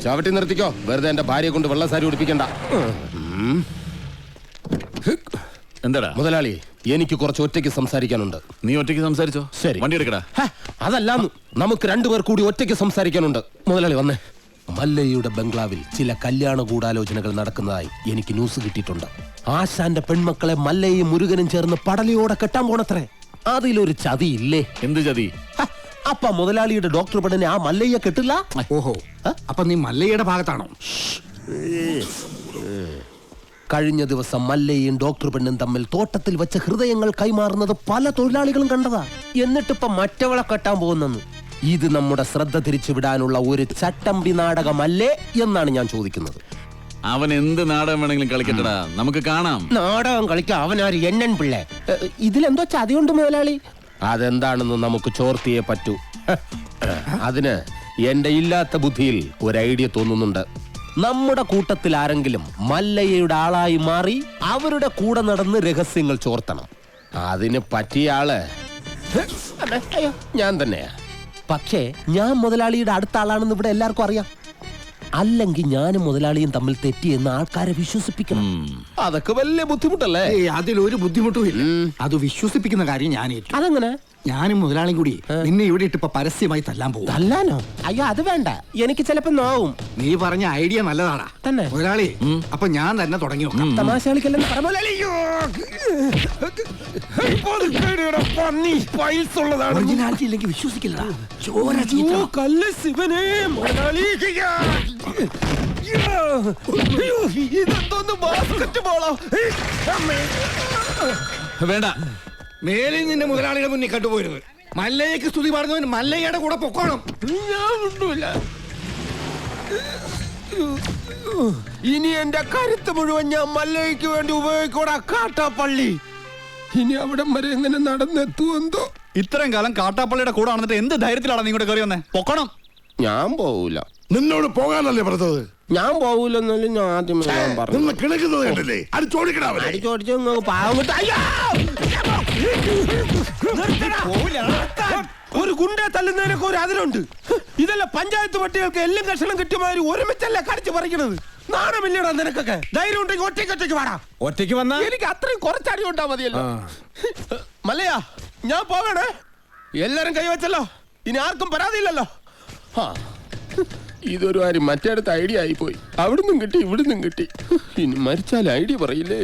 ചവിട്ടി നിർത്തിക്കോ. വെറുതെ എന്റെ ഭാര്യയെ കൊണ്ട് വെള്ള സാരി ഉടുപ്പിക്കണ്ട. എന്താടാ മുതലാളി, എനിക്ക് കുറച്ച് ഒറ്റയ്ക്ക് സംസാരിക്കാനുണ്ട്. നീ ഒറ്റയ്ക്ക് സംസാരിച്ചോ? ശരി, വണ്ടി എടുക്കടാ. അതല്ലാന്ന്, നമുക്ക് രണ്ടുപേർ കൂടി ഒറ്റയ്ക്ക് സംസാരിക്കാനുണ്ട്. മുതലാളി വന്നേ. മല്ലയ്യയുടെ ബംഗ്ലാവിൽ ചില കല്യാണ ഗൂഢാലോചനകൾ നടക്കുന്നതായി എനിക്ക് ന്യൂസ് കിട്ടിയിട്ടുണ്ട്. ആശാന്റെ പെൺമക്കളെ മല്ലയ്യും മുരുകനും ചേർന്ന് പടലിയോടെ കെട്ടാൻ പോണത്രേ. അതിലൊരു ചതി ഇല്ലേ? എന്ത് ചതി? അപ്പ മുതലാളിയുടെ ഡോക്ടർ പെണ്ണിനെ ആ മല്ലയ്യ കെട്ടില്ല. ഓഹോ, അപ്പൊ നീ മല്ലയ്യയുടെ ഭാഗത്താണോ? കഴിഞ്ഞ ദിവസം മല്ലയും ഡോക്ടർ പെണ്ണും തമ്മിൽ തോട്ടത്തിൽ വെച്ച ഹൃദയങ്ങൾ കൈമാറുന്നത് പല തൊഴിലാളികളും കണ്ടതാ. എന്നിട്ടിപ്പം മറ്റവളെ കെട്ടാൻ പോകുന്നെന്ന്. ഇത് നമ്മുടെ ശ്രദ്ധ തിരിച്ചുവിടാനുള്ള ഒരു ചട്ടമ്പി നാടകമല്ലേ എന്നാണ് ഞാൻ ചോദിക്കുന്നത്. അവൻ എന്ത് നാടകം വേണമെങ്കിലും കളിക്കട്ടടാ, നമുക്ക് കാണാം. നാടകം കളിക്കാൻ അവനാര് എണ്ണൻ പിള്ളേ? ഇതിലെന്തോ ചതിയുണ്ട് മുതലാളി. അതെന്താണെന്ന് നമുക്ക് ചോർത്തിയേ പറ്റൂ. അതിന് എന്റെ ഇല്ലാത്ത ബുദ്ധിയിൽ ഒരു ഐഡിയ തോന്നുന്നുണ്ട്. നമ്മുടെ കൂട്ടത്തിൽ ആരെങ്കിലും മല്ലയ്യയുടെ ആളായി മാറി അവരുടെ കൂടെ നടന്ന് രഹസ്യങ്ങൾ ചോർത്തണം. അതിന് പറ്റിയ ആള് ഞാൻ തന്നെയാ. പക്ഷേ ഞാൻ മുതലാളിയുടെ അടുത്ത ആളാണെന്ന് ഇവിടെ എല്ലാവർക്കും അറിയാം. അല്ലെങ്കിൽ ഞാനും മുതലാളിയും തമ്മിൽ തെറ്റിയെന്ന് ആൾക്കാരെ വിശ്വസിപ്പിക്കണം. അതൊക്കെ വലിയ ബുദ്ധിമുട്ടല്ലേ? അതിലൊരു ബുദ്ധിമുട്ടും ഇല്ല. അത് വിശ്വസിപ്പിക്കുന്ന കാര്യം ഞാൻ ഏറ്റു. അതെങ്ങനെ? ഞാനും മുതലാളിയും കൂടി നിന്നെ ഇവിടെ ഇട്ടിപ്പോ പരസ്യമായി തല്ലാൻ പോകും. തല്ലാനോ? അയ്യോ, അത് വേണ്ട. എനിക്ക് ചിലപ്പോ നോവും. നീ പറഞ്ഞ ഐഡിയ നല്ലതാടാ തന്നെ മുതലാളി. അപ്പൊ ഞാൻ തന്നെ തുടങ്ങി നോക്കാം. തമാശ കളിക്കല്ലെന്ന് പറ മുതലാളി. ഒറിജിനാലിറ്റി ഇല്ലെങ്കിൽ വിശ്വസിക്കില്ലടാ. ചോര കല്ല് ശിവനേ മുതലാളി. ഇതെന്തോന്ന് ബാസ്കറ്റ് ബോളോ? വേണ്ട, മേലിൽ നിന്റെ മുതലാളിയുടെ മുന്നിൽ കണ്ടുപോരുത്. മല്ലയ്യക്ക് സ്തുതി പാടുന്നവൻ മല്ലയ്യയുടെ കൂടെ പൊക്കോണം. ഇനി എന്റെ കരുത്ത് മുഴുവൻ ഞാൻ മല്ലയ്ക്ക് വേണ്ടി ഉപയോഗിക്കൂടാ. കാട്ടാപ്പള്ളി ഇനി അവിടം വരെ എങ്ങനെ നടന്നെത്തുവെന്തോ. ഇത്രയും കാലം കാട്ടാപ്പള്ളിയുടെ കൂടെ ആണെന്നിട്ട് എന്ത് ധൈര്യത്തിലാണ് നീ ഇങ്ങോട്ട് കയറി വന്നേ? പൊക്കണം. ഞാൻ പോവൂല. നിന്നോട് പോകാനല്ലേ പറഞ്ഞത്? ഞാൻ പോവൂലെന്നല്ലേ ഞാൻ ആദ്യം പറഞ്ഞു. കിടക്കുന്നത് കണ്ടില്ലേ? അടിച്ചോടിച്ച് പാവം കിട്ട. ഒരു ഗുണ്ടെ തല്ലുന്നതിനൊക്കെ ഒരു അതിലുണ്ട്. ഇതല്ല പഞ്ചായത്ത് പട്ടികൾക്ക് എല്ലാം കഷണം കിട്ടിയമാതിരി ഒരുമിച്ചല്ല കടിച്ചു പറിക്കണത്. നാണമില്ലടാ നിനക്കൊക്കെ? ധൈര്യം ഉണ്ടെങ്കിൽ ഒറ്റയ്ക്ക് വാടാ. ഒറ്റയ്ക്ക് വന്നാ എനിക്ക് അത്രയും കുറച്ചടി ഉണ്ടാ മതിയല്ലോ. മല്ലയാ, ഞാൻ പോകണേ. എല്ലാരും കൈവച്ചല്ലോ, ഇനി ആർക്കും പരാതിയില്ലല്ലോ. ഇതൊരു കാര്യം മറ്റേടത്ത് ഐഡിയ ആയിപ്പോയി. അവിടുന്നും കിട്ടി ഇവിടുന്നും കിട്ടി. ഇനി മരിച്ചാൽ ഐഡിയ പറയില്ലേ?